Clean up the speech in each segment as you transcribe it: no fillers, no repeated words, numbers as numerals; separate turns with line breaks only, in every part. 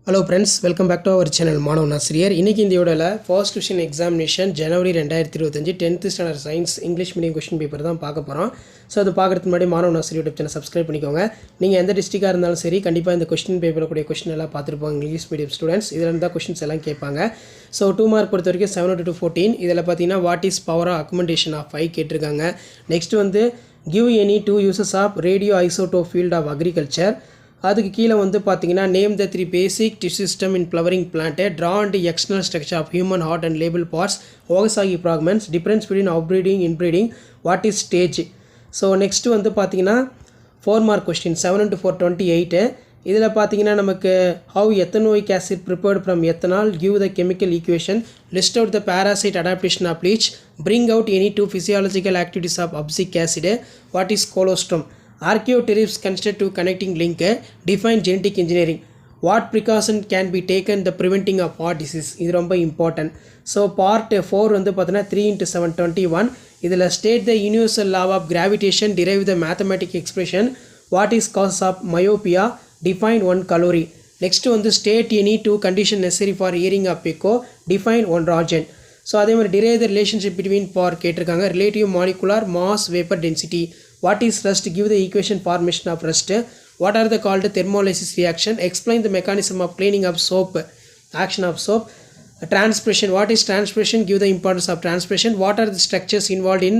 Hello friends, welcome back to our channel மாணவன் ஆசிரியர். இன்னைக்கு இந்த வீடியோல ஃபர்ஸ்ட் டிவிஷன் எக்ஸாமினேஷன் ஜனவரி 2025 10th standard science English medium question paper தான் பார்க்க போறோம். சோ அது பார்க்கிறதுக்கு முன்னாடி மாணவன் ஆசிரியர் யூடியூப் சேனல் சப்ஸ்கிரைப் பண்ணிக்கோங்க. நீங்க எந்த டிஸ்ட்ரிக்டா இருந்தாலும் சரி கண்டிப்பா இந்த क्वेश्चन பேப்பர்ல கூடிய क्वेश्चन எல்லாம் பார்த்திருப்போம் இங்கிலீஷ் மீடியம் ஸ்டூடண்ட்ஸ். இதுல இருந்தா क्वेश्चंस எல்லாம் கேட்பாங்க. சோ 2 மார்க் பொறுத்த வரைக்கும் 7 to 14 இதல பாத்தீங்கன்னா what is power of accumulation of 5 கேட்டிருக்காங்க. நெக்ஸ்ட் வந்து give any two uses of radio isotope field of agriculture. அதுக்கு கீழே வந்து பார்த்தீங்கன்னா name the 3 basic tissue system in flowering plant draw and external structure of human heart and label parts Okazaki fragments difference between outbreeding inbreeding what is stage. So next வந்து பார்த்தீங்கன்னா 4 mark question 7 to 4 28 இதில் பார்த்தீங்கன்னா நமக்கு how ethanoic acid prepared from ethanol give the chemical equation list out the parasite adaptation of leech bring out any two physiological activities of abscisic acid what is colostrum archaeopteryx constitute connecting link define genetic engineering what precaution can be taken the preventing of heart disease இது ரொம்ப important. so part 4 வந்து பார்த்தீங்கன்னா 3 into 7 21 இதில் state the universal law of gravitation derive the mathematical expression what is cause of myopia define one calorie. next வந்து state any two condition necessary for hearing of echo define one Rajan. So அதே மாதிரி derive the relationship between பார் கேட்டிருக்காங்க relative molecular mass vapor density. what is rust give the equation formation of rust. what are the called thermolysis reaction explain the mechanism of cleaning of soap action of soap. transpiration what is transpiration give the importance of transpiration. what are the structures involved in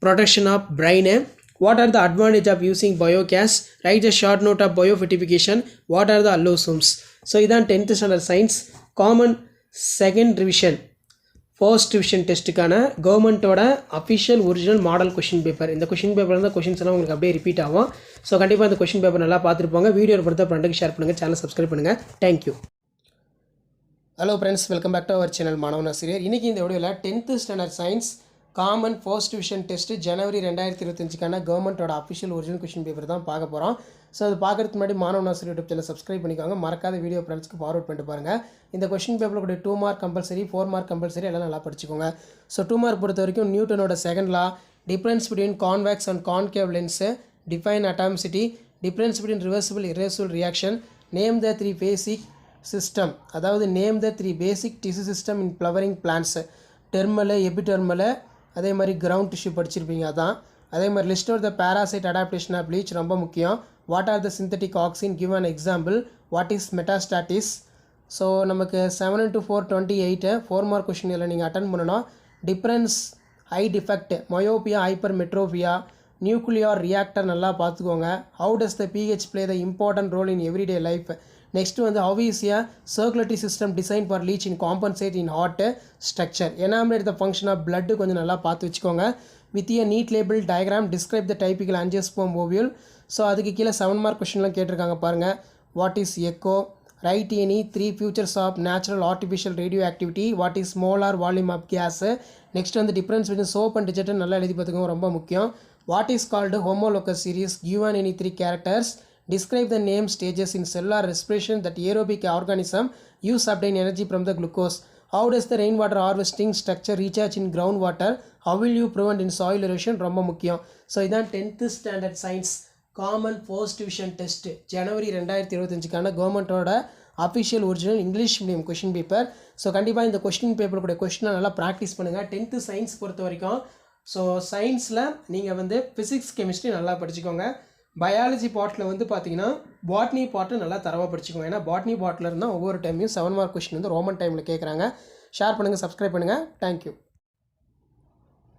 protection of brain. what are the advantage of using biogas write the short note of biofortification. what are the allosomes. so இதான் 10th standard science common second revision first division டெஸ்ட்டுக்கான கவர்மெண்ட்டோட official original model question paper. இந்த question paper தான் questions எல்லாம் உங்களுக்கு அப்படியே repeat ஆகும். So கண்டிப்பாக இந்த கொஷின் பேப்பர் நல்லா பார்த்துருப்பாங்க. வீடியோ பொறுத்த ஃப்ரெண்டுக்கு ஷேர் பண்ணுங்கள், சேனல் சப்ஸ்கிரைப் பண்ணுங்கள். Thank you. Hello friends, welcome back to our channel மாணவன் ஆசிரியர். இன்றைக்கி இந்த வீடியோவில் 10th standard science common first division test ஜனவரி 2025க்கான கவர்மெண்ட்டோட அஃபிஷியல் ஒரிஜினல் கொஷின் பேப்பர் தான் பார்க்க போகிறோம். ஸோ அது பார்க்குறதுக்கு முன்னாடி மாணவன் ஆசிரியர் யூடியூப் சேனல் சப்ஸ்கிரைப் பண்ணிக்கோங்க. மறக்காத வீடியோ ஃப்ரெண்ட்ஸ்க்கு ஃபார்வர்ட் பண்ணிட்டு பாருங்கள். இந்த கொஷின் பேப்பரில் கூட 2 மார்க் கம்பல்சரி 4 மார்க் கம்பல்சரி எல்லாம் நல்லா படிச்சுக்கோங்க. ஸோ 2 மார்க் பொறுத்த வரைக்கும் நியூட்டனோட second law, difference between convex and concave lens, define atomicity, difference between reversible irreversible reaction, name the 3 basic system, அதாவது name the 3 basic tissue system in flowering plants, dermal epidermal, அதே மாதிரி ground tissue படிச்சிருப்பீங்க அதான். அதே மாதிரி list of the parasite adaptation of leech ரொம்ப முக்கியம். What are the synthetic auxin give an example. What is metastasis. So நமக்கு 7 to 4 28 4 mark question இதில் நீங்கள் அட்டன் பண்ணணும். Difference eye defect, myopia, hypermetropia, nuclear reactor நல்லா பார்த்துக்கோங்க. How does the pH play the important role in everyday life. Next வந்து how is a circulatory system design for leech in compensate in heart structure. Enumerate the function of blood கொஞ்சம் நல்லா பார்த்து வச்சுக்கோங்க. With a neat label diagram describe the typical angiosperm ovule. So அதுக்கு கீழே 7 mark கொஷின்லாம் கேட்டிருக்காங்க பாருங்கள். What is echo, right any 3 features of natural artificial radioactivity, what is molar volume of gas. Next வந்து difference between soap and detergent நல்லா எழுதி பார்த்துக்கோங்க, ரொம்ப முக்கியம். What is called homologous series given any 3 characters. Describe the name stages in cellular respiration that aerobic organism use obtain energy from the glucose. How does the rainwater harvesting structure recharge in groundwater? How will you prevent in soil erosion? ரொம்ப முக்கியம். So இதான் 10th standard science common first division test ஜனவரி 2025க்கான கவர்மெண்ட்டோட official original English medium question paper. So கண்டிப்பாக இந்த question paper கூட கொஸ்டினை நல்லா ப்ராக்டிஸ் பண்ணுங்கள். 10th சயின்ஸ் பொறுத்த வரைக்கும் ஸோ சயின்ஸில் நீங்கள் வந்து ஃபிசிக்ஸ் கெமிஸ்ட்ரி நல்லா படிச்சுக்கோங்க. பயாலஜி பார்ட்டில் வந்து பார்த்தீங்கன்னா பாட்னி பார்ட்டு நல்லா தரவாக படிச்சுக்கோங்க. ஏன்னா பாட்னி பார்ட்டில் இருந்தால் ஒவ்வொரு டைமையும் 7 மார்க் கொஸ்டின் வந்து ரோமன் டைமில் கேட்குறாங்க. ஷேர் பண்ணுங்கள், சப்ஸ்கிரைப் பண்ணுங்கள். Thank you.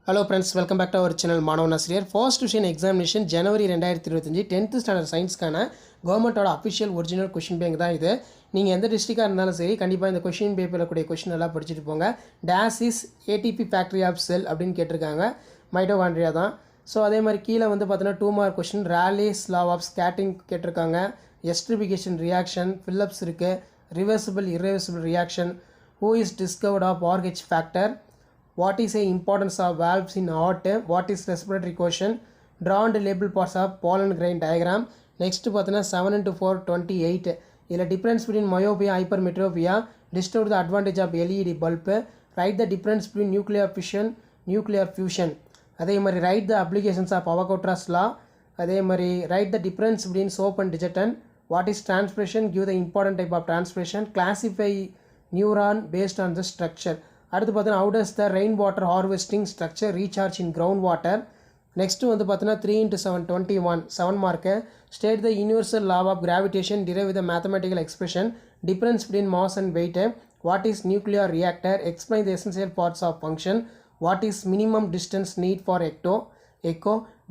Hello friends, welcome back to our channel மாணவன் ஆசிரியர். ஃபர்ஸ்ட் டிவிஷன் எக்ஸாமினேஷன் ஜனவரி 2025 10th ஸ்டாண்டர்ட் சயின்ஸ்க்கான கவர்மெண்ட்டோட அஃபிஷியல் ஒரிஜினல் கொஷின் பேங்க் தான் இது. நீங்கள் எந்த டிஸ்ட்ரிக்டாக இருந்தாலும் சரி கண்டிப்பாக இந்த கொஷின் பேப்பரில் கூடிய கொஷின் எல்லாம் படிச்சுட்டு போங்க. This is ATP factory of cell அப்படின்னு கேட்டிருக்காங்க. மைட்டோகாண்ட்ரியா தான். ஸோ அதே மாதிரி கீழே வந்து பார்த்தீங்கன்னா 2 mark question Rayleigh's law of scattering கேட்டிருக்காங்க. எஸ்ட்ரிபிகேஷன் ரியாக்ஷன், ஃபில்லப்ஸ் இருக்குது, reversible irreversible reaction, who is discovered of Rh factor, what is a importance of valves in heart, what is respiratory quotient, draw and label parts of pollen grain diagram. Next பார்த்தீங்கன்னா 7 to 4 28 இதில் difference between myopia, hypermetropia, list out the advantage of LED bulb, write the difference between nuclear fission, nuclear fusion. அதே மாதிரி write the applications of Avogadro's law. அதே மாதிரி write the difference between soap and டிஜெட்டன், What is transpiration? Give the important type of transpiration. Classify neuron based on the structure. அடுத்து பார்த்தீங்கன்னா how does the rainwater harvesting structure recharge in groundwater? Next வந்து பார்த்தீங்கன்னா 3 into 7 21 7 mark. State the universal law of gravitation, derive with a mathematical expression. Difference between mass and weight. What is nuclear reactor? Explain the essential parts of function. What is minimum distance need for echo?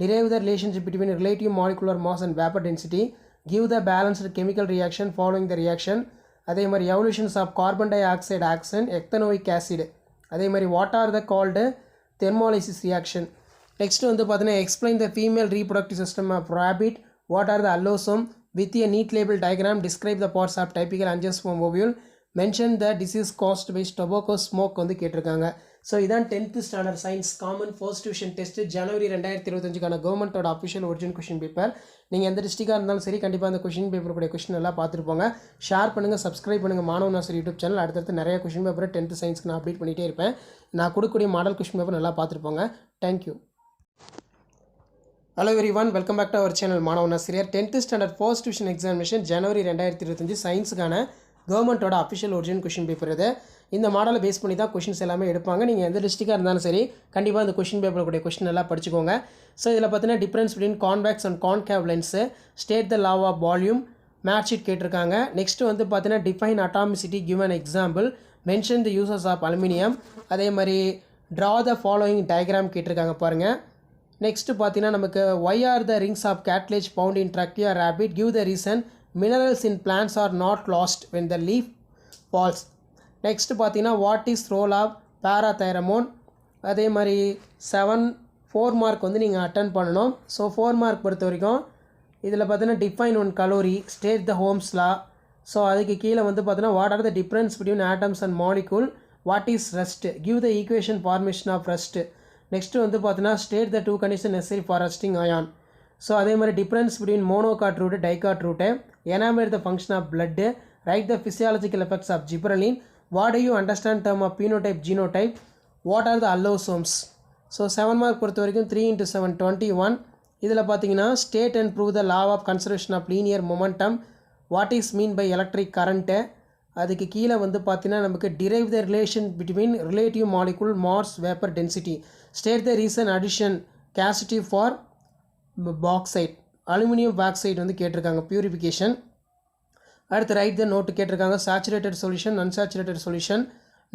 Derive the relationship between relative molecular mass and vapor density. Give the balanced chemical reaction following the reaction. அதே மாதிரி evolutions of carbon dioxide oxygen ectanoic acid. அதே மாதிரி what are the called thermolysis reaction. Next வந்து பார்த்தீங்கன்னா explain the female reproductive system of rabbit. What are the allosome? With a neat label diagram describe the parts of typical angiosperm ovule. Mention the disease caused by tobacco smoke வந்து கேட்டிருக்காங்க. So இதான் 10th standard science common first division test ஜனவரி 2025 கவர்மெண்ட்டோட official original question paper. நீங்கள் எந்த டிஸ்ட்ரிக்டாக இருந்தாலும் சரி கண்டிப்பாக அந்த கொஷின் பேப்பர் கூடிய கொஷின் எல்லாம் பார்த்துருப்போங்க. ஷேர் பண்ணுங்கள், சப்ஸ்கிரைப் பண்ணுங்கள் மாணவ நாசர் யூடியூப் சேனல். அடுத்தடுத்து நிறைய கொஷின் பேப்பரை 10th சயின்ஸ்க்கு நான் அப்டேட் பண்ணிகிட்டே இருப்பேன். நான் கொடுக்கக்கூடிய மாடல் கொஷின் பேப்பர் நல்லா பார்த்துருப்போங்க. Thank you. Hello everyone, welcome back to our channel மாணவ Nasar. 10th standard first division examination ஜனவரி 2025 சயின்ஸுக்கான கவர்மெண்ட்டோட அஃபிஷியல் ஒரிஜினல் கொஷின் பேப்பர் இது. இந்த மாடலை பேஸ் பண்ணி தான் கொஷின்ஸ் எல்லாமே எடுப்பாங்க. நீங்கள் எந்த டிஸ்ட்ரிக்டாக இருந்தாலும் சரி கண்டிப்பாக அந்த கொஷின் பேப்பர் கூடிய கொஷின் எல்லாம் படிச்சுக்கோங்க. ஸோ இதில் பார்த்தீங்கன்னா difference between convex and concave lens, state the law of volume, match sheet கேட்டிருக்காங்க. நெக்ஸ்ட்டு வந்து பார்த்தீங்கன்னா define atomicity, give an example, mention the uses of aluminium, அதே மாதிரி ட்ரா த ஃபாலோயிங் டயக்ராம் கேட்டிருக்காங்க பாருங்கள். நெக்ஸ்ட்டு பார்த்தீங்கன்னா நமக்கு why are the rings of cartilage found in trachea rabbit, give the reason, minerals in plants are not lost when the leaf falls. Next பார்த்தீங்கன்னா what is role of parathormone. அதே மாதிரி 4 mark வந்து நீங்கள் attend பண்ணணும். So 4 mark பொறுத்த வரைக்கும் இதில் பார்த்தீங்கன்னா define one calorie, state the Ohm's law. So அதுக்கு கீழே வந்து பார்த்தீங்கன்னா what are the difference between atoms and molecule, what is rust, give the equation formation of rust. Next வந்து பார்த்தீங்கன்னா state the 2 condition necessary for rusting iron. So அதே மாதிரி difference between monocot root, dicot root, enumerate the function of blood, write the physiological effects of gibberellin, what do you understand term of phenotype, genotype, what are the allosomes. So 7 mark பொறுத்த வரைக்கும் 3 into 7 21. இதில் பார்த்தீங்கன்னா state and prove the law of conservation of linear momentum, what is mean by electric current. அதுக்கு கீழே வந்து பார்த்தீங்கன்னா நமக்கு derive the relation between relative molecular mass vapour density, state the reason addition capacity for bauxite, aluminium bauxite வந்து கேட்டிருக்காங்க, purification. அடுத்து write the note கேட்டிருக்காங்க, saturated solution, unsaturated solution.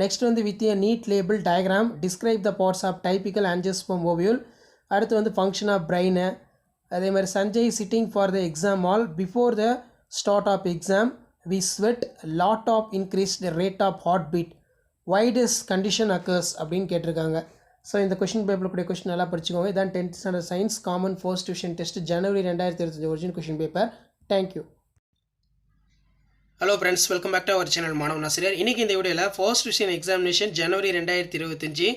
Next வந்து with a neat label diagram describe the parts of typical angiosperm ovule. அடுத்து வந்து function of brain. அதே மாதிரி Sanjay sitting for the exam hall, before the start of exam we sweat lot of increase the rate of heart beat, why this condition occurs அப்படின்னு கேட்டிருக்காங்க. So இந்த question paper கூடிய question நல்லா படிச்சுக்கோங்க. இதான் 10th standard science common first division test ஜனவரி 2025 original question paper. Thank you. Hello friends, welcome back to our channel மாணவ நாசிரியர். இன்றைக்கி இந்த வீடியோவில் ஃபர்ஸ்ட் டிவிஷன் எக்ஸாமினேஷன் ஜனவரி 2025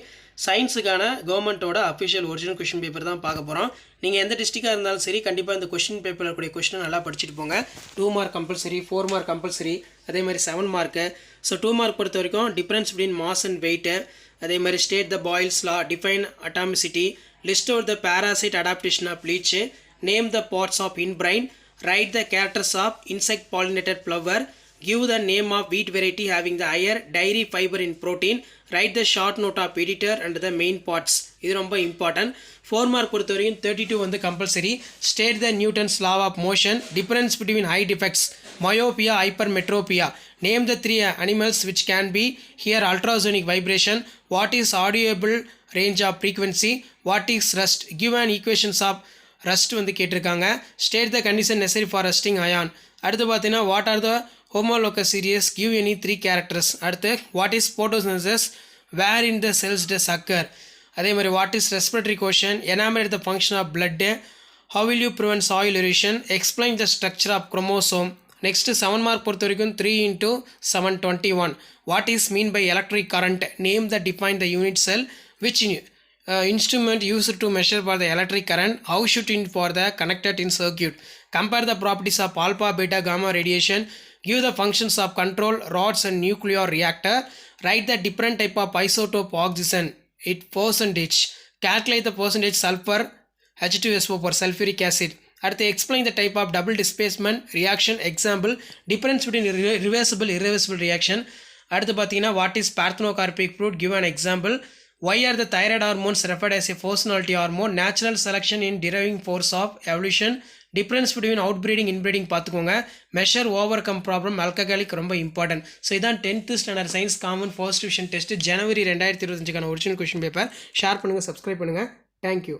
சயின்ஸுக்கான கவர்மெண்ட்டோட அஃபிஷியல் ஒரிஜினல் கொஷின் பேப்பர் தான் பார்க்க போகிறோம். நீங்கள் எந்த டிஸ்ட்ரிக்டாக இருந்தாலும் சரி கண்டிப்பாக இந்த கொஷின் பேப்பரில் கூடிய கொஷினை நல்லா படிச்சுட்டு போங்க. 2 மார்க் கம்பல்சரி, 4 மார்க் கம்பல்சரி, அதே மாதிரி 7 மார்க்கு. ஸோ 2 மார்க் பொறுத்த வரைக்கும் difference between mass and weight, அதே மாதிரி state the Boyle's law, define atomicity, list out the parasite adaptation of leech, name the parts of hindbrain, write the characters of insect pollinated flower, give the name of wheat variety having the higher dairy fiber in protein, write the short note of editor and the main parts. இது ரொம்ப important. 4 mark பொறுத்த வரைக்கும் 32 வந்து compulsory. State the Newton's law of motion, difference between eye defects, myopia, hypermetropia, name the 3 animals which can be hear ultrasonic vibration, what is audible range of frequency, what is rust, give an equations of rust வந்து கேட்டிருக்காங்க. State the condition necessary for rusting iron. அடுத்து பார்த்தீங்கன்னா what are the homologous series, give any 3 characters. அடுத்து what is photosynthesis, where in the cells does occur. அதே மாதிரி what is respiratory quotient, enumerate the function of blood, how will you prevent soil erosion, explain the structure of chromosome. Next 7 mark பொறுத்த வரைக்கும் 3 into 7 21. what is mean by electric current, name the define the unit cell, which instrument used to measure for the electric current, how should it for the connected in circuit, compare the properties of alpha, beta, gamma radiation, give the functions of control rods and nuclear reactor, write the different type of isotope oxygen, it percentage, calculate the percentage sulfur H2SO for sulfuric acid. அடுத்து explain the type of double displacement reaction example difference between reversible irreversible reaction. அடுத்து பார்த்தீங்கன்னா what is parthenocarpic fruit give an example. Why are the thyroid hormones referred as a personality hormone? Natural selection in deriving force of evolution. Difference between outbreeding inbreeding பார்த்துக்கோங்க. Measure overcome problem alcoholic ரொம்ப important. So இதான் 10th standard science common first division test ஜனவரி 2025 original question paper. Share பண்ணுங்கள், subscribe பண்ணுங்கள். Thank you.